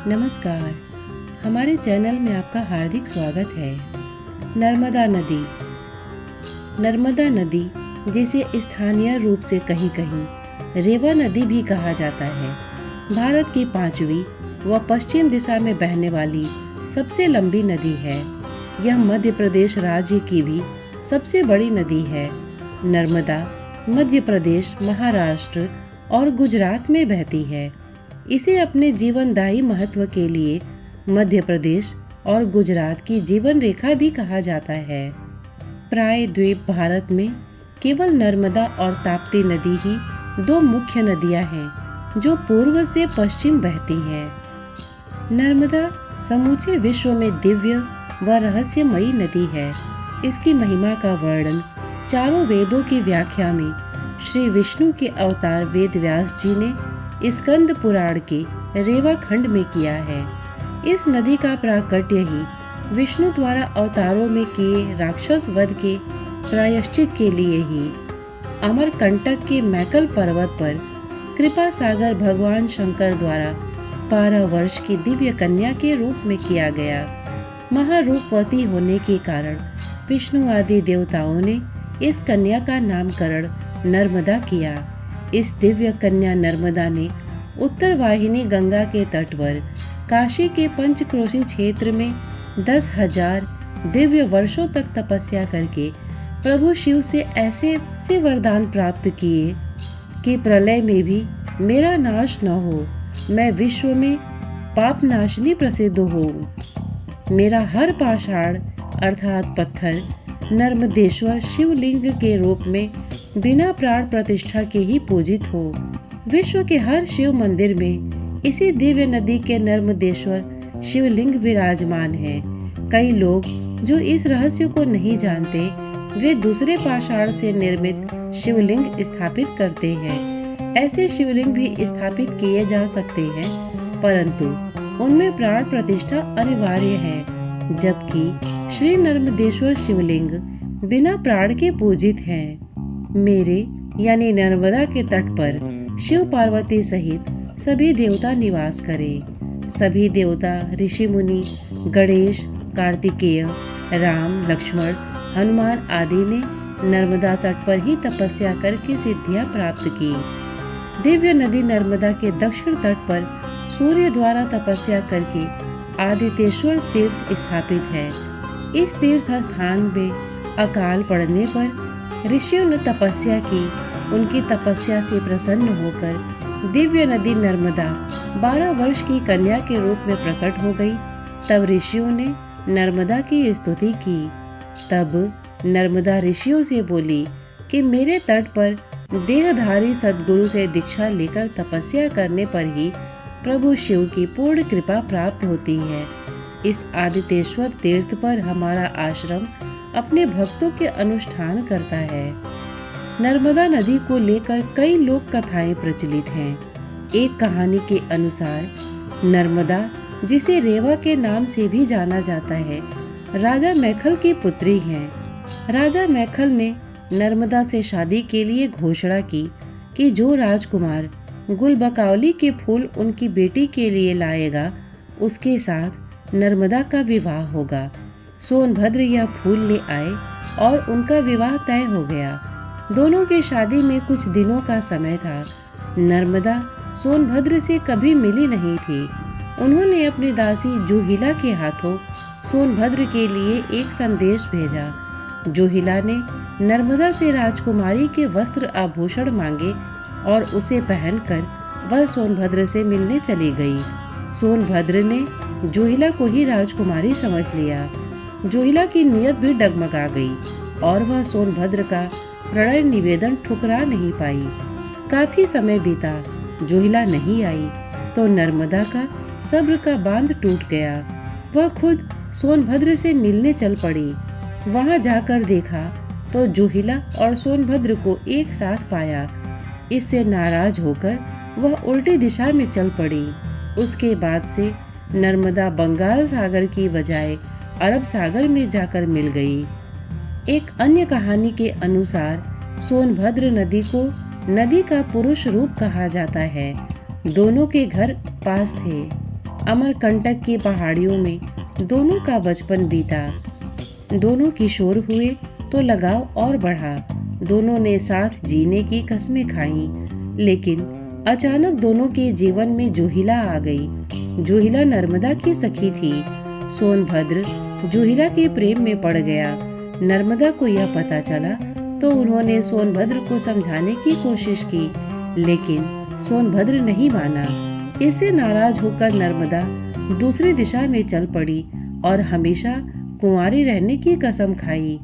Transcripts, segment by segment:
नमस्कार। हमारे चैनल में आपका हार्दिक स्वागत है। नर्मदा नदी। नर्मदा नदी, जिसे स्थानीय रूप से कहीं कहीं रेवा नदी भी कहा जाता है, भारत की 5वीं व पश्चिम दिशा में बहने वाली सबसे लंबी नदी है। यह मध्य प्रदेश राज्य की भी सबसे बड़ी नदी है। नर्मदा मध्य प्रदेश, महाराष्ट्र और गुजरात में बहती है। इसे अपने जीवनदायी महत्व के लिए मध्य प्रदेश और गुजरात की जीवन रेखा भी कहा जाता है। प्राय द्वीप भारत में केवल नर्मदा और ताप्ती नदी ही दो मुख्य नदियां हैं जो पूर्व से पश्चिम बहती हैं। नर्मदा समूचे विश्व में दिव्य व रहस्यमयी नदी है। इसकी महिमा का वर्णन चारों वेदों की व्याख्या में श्री विष्णु के अवतार वेद व्यास जी ने स्कंद पुराण के रेवा खंड में किया है। इस नदी का प्राकट्य ही विष्णु द्वारा अवतारों में किए राक्षस वध के प्रायश्चित के लिए ही अमरकंटक के मैकल पर्वत पर कृपा सागर भगवान शंकर द्वारा 12 वर्ष की दिव्य कन्या के रूप में किया गया। महारूपवती होने के कारण विष्णु आदि देवताओं ने इस कन्या का नामकरण नर्मदा किया। इस दिव्य कन्या नर्मदा ने उत्तर वाहिनी गंगा के तट पर काशी के पंचक्रोशी क्षेत्र में 10,000 दिव्य वर्षों तक तपस्या करके प्रभु शिव से ऐसे वरदान प्राप्त किए कि प्रलय में भी मेरा नाश न हो, मैं विश्व में पाप नाशनी प्रसिद्ध हूँ। मेरा हर पाषाण अर्थात पत्थर नर्मदेश्वर शिवलिंग के रूप में बिना प्राण प्रतिष्ठा के ही पूजित हो। विश्व के हर शिव मंदिर में इसी दिव्य नदी के नर्मदेश्वर शिवलिंग विराजमान है। कई लोग जो इस रहस्य को नहीं जानते, वे दूसरे पाषाण से निर्मित शिवलिंग स्थापित करते हैं। ऐसे शिवलिंग भी स्थापित किए जा सकते हैं, परंतु उनमें प्राण प्रतिष्ठा अनिवार्य है, जबकि श्री नर्मदेश्वर शिवलिंग बिना प्राण के पूजित हैं। मेरे यानी नर्मदा के तट पर शिव पार्वती सहित सभी देवता निवास करें। सभी देवता, ऋषि मुनि, गणेश, कार्तिकेय, राम, लक्ष्मण, हनुमान आदि ने नर्मदा तट पर ही तपस्या करके सिद्धियां प्राप्त की। दिव्य नदी नर्मदा के दक्षिण तट पर सूर्य द्वारा तपस्या करके आदित्येश्वर तीर्थ स्थापित है। इस तीर्थ स्थान में अकाल पड़ने पर ऋषियों ने तपस्या की। उनकी तपस्या से प्रसन्न होकर दिव्य नदी नर्मदा 12 वर्ष की कन्या के रूप में प्रकट हो गई। तब ऋषियों ने नर्मदा की स्तुति की। तब नर्मदा ऋषियों से बोली कि मेरे तट पर देहधारी सद्गुरु से दीक्षा लेकर तपस्या करने पर ही प्रभु शिव की पूर्ण कृपा प्राप्त होती है। इस आदित्येश्वर तीर्थ पर हमारा आश्रम अपने भक्तों के अनुष्ठान करता है। नर्मदा नदी को लेकर कई लोक कथाएं प्रचलित हैं। एक कहानी के अनुसार नर्मदा, जिसे रेवा के नाम से भी जाना जाता है, राजा मैखल की पुत्री हैं। राजा मैखल ने नर्मदा से शादी के लिए घोषणा की कि जो राजकुमार गुलबकावली के फूल उनकी बेटी के लिए लाएगा, उसके साथ नर्मदा का विवाह होगा। सोनभद्र यह फूल ले आए और उनका विवाह तय हो गया। दोनों की शादी में कुछ दिनों का समय था। नर्मदा सोनभद्र से कभी मिली नहीं थी। उन्होंने अपनी दासी जोहिला के हाथों सोनभद्र के लिए एक संदेश भेजा। जोहिला ने नर्मदा से राजकुमारी के वस्त्र आभूषण मांगे और उसे पहनकर वह सोनभद्र से मिलने चली गई। सोनभद्र ने जोहिला को ही राजकुमारी समझ लिया। जोहिला की नीयत भी डगमगा गई और वह सोनभद्र का प्रणय निवेदन ठुकरा नहीं पाई। काफी समय बीता, जोहिला नहीं आई तो नर्मदा का सब्र का बांध टूट गया। वह खुद सोनभद्र से मिलने चल पड़ी। वहां जाकर देखा तो जोहिला और सोनभद्र को एक साथ पाया। इससे नाराज होकर वह उल्टी दिशा में चल पड़ी। उसके बाद से नर्मदा बंगाल सागर की बजाय अरब सागर में जाकर मिल गई। एक अन्य कहानी के अनुसार सोनभद्र नदी को नदी का पुरुष रूप कहा जाता है। दोनों के घर पास थे। अमरकंटक की पहाड़ियों में दोनों का बचपन बीता। दोनों किशोर हुए तो लगाव और बढ़ा। दोनों ने साथ जीने की कस्में खाईं, लेकिन अचानक दोनों के जीवन में जूहिला आ गई। जूहिला नर्मदा की सखी थी। सोनभद्र जूहिला के प्रेम में पड़ गया। नर्मदा को यह पता चला तो उन्होंने सोनभद्र को समझाने की कोशिश की, लेकिन सोनभद्र नहीं माना। इससे नाराज होकर नर्मदा दूसरी दिशा में चल पड़ी और हमेशा कुंवारी रहने की कसम खाई।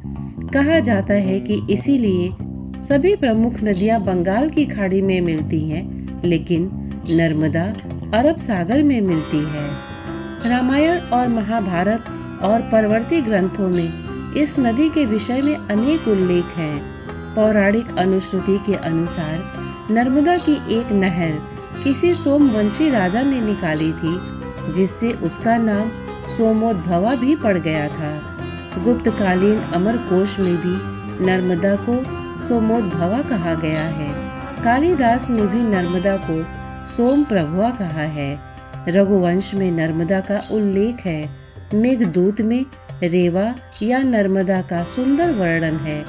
कहा जाता है कि इसीलिए सभी प्रमुख नदियां बंगाल की खाड़ी में मिलती हैं, लेकिन नर्मदा अरब सागर में मिलती है। रामायण और महाभारत और परवर्ती ग्रंथों में इस नदी के विषय में अनेक उल्लेख हैं। पौराणिक अनुश्रुति के अनुसार नर्मदा की एक नहर किसी सोमवंशी राजा ने निकाली थी, जिससे उसका नाम सोमोद्भवा भी पड़ गया था। गुप्तकालीन अमरकोश में भी नर्मदा को सोमोद्भवा कहा गया है। कालिदास ने भी नर्मदा को सोम प्रभुआ कहा है। रघुवंश में नर्मदा का उल्लेख है। मेघदूत में रेवा या नर्मदा का सुंदर वर्णन है।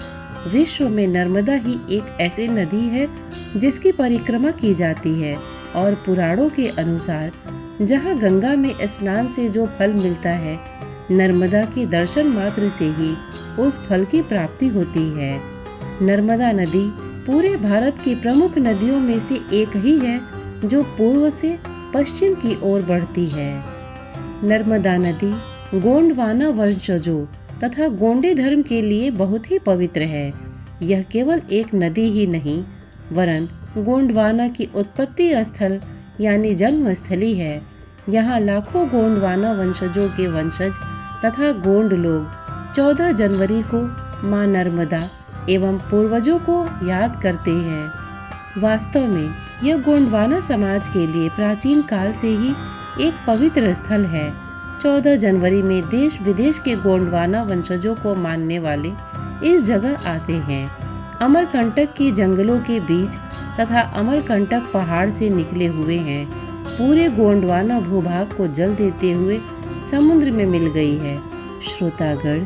विश्व में नर्मदा ही एक ऐसी नदी है जिसकी परिक्रमा की जाती है, और पुराणों के अनुसार जहाँ गंगा में स्नान से जो फल मिलता है, नर्मदा के दर्शन मात्र से ही उस फल की प्राप्ति होती है। नर्मदा नदी पूरे भारत की प्रमुख नदियों में से एक ही है जो पूर्व से पश्चिम की ओर बढ़ती है। नर्मदा नदी गोंडवाना वंशजों तथा गोंडे धर्म के लिए बहुत ही पवित्र है। यह केवल एक नदी ही नहीं, वरन गोंडवाना की उत्पत्ति स्थल यानी जन्म स्थली है। यहाँ लाखों गोंडवाना वंशजों के वंशज तथा गोंड लोग 14 जनवरी को मां नर्मदा एवं पूर्वजों को याद करते हैं। वास्तव में यह गोंडवाना समाज के लिए प्राचीन काल से ही एक पवित्र स्थल है। 14 जनवरी में देश विदेश के गोंडवाना वंशजों को मानने वाले इस जगह आते हैं। अमरकंटक की जंगलों के बीच तथा अमरकंटक पहाड़ से निकले हुए हैं। पूरे गोंडवाना भूभाग को जल देते हुए समुद्र में मिल गई है। श्रोतागण,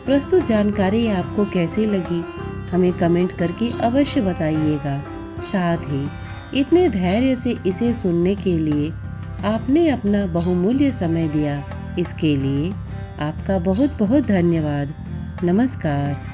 प्रस्तुत जानकारी आपको कैसी लगी हमें कमेंट करके अवश्य बताइएगा। साथ ही इतने धैर्य से इसे सुनने के लिए आपने अपना बहुमूल्य समय दिया, इसके लिए आपका बहुत बहुत धन्यवाद। नमस्कार।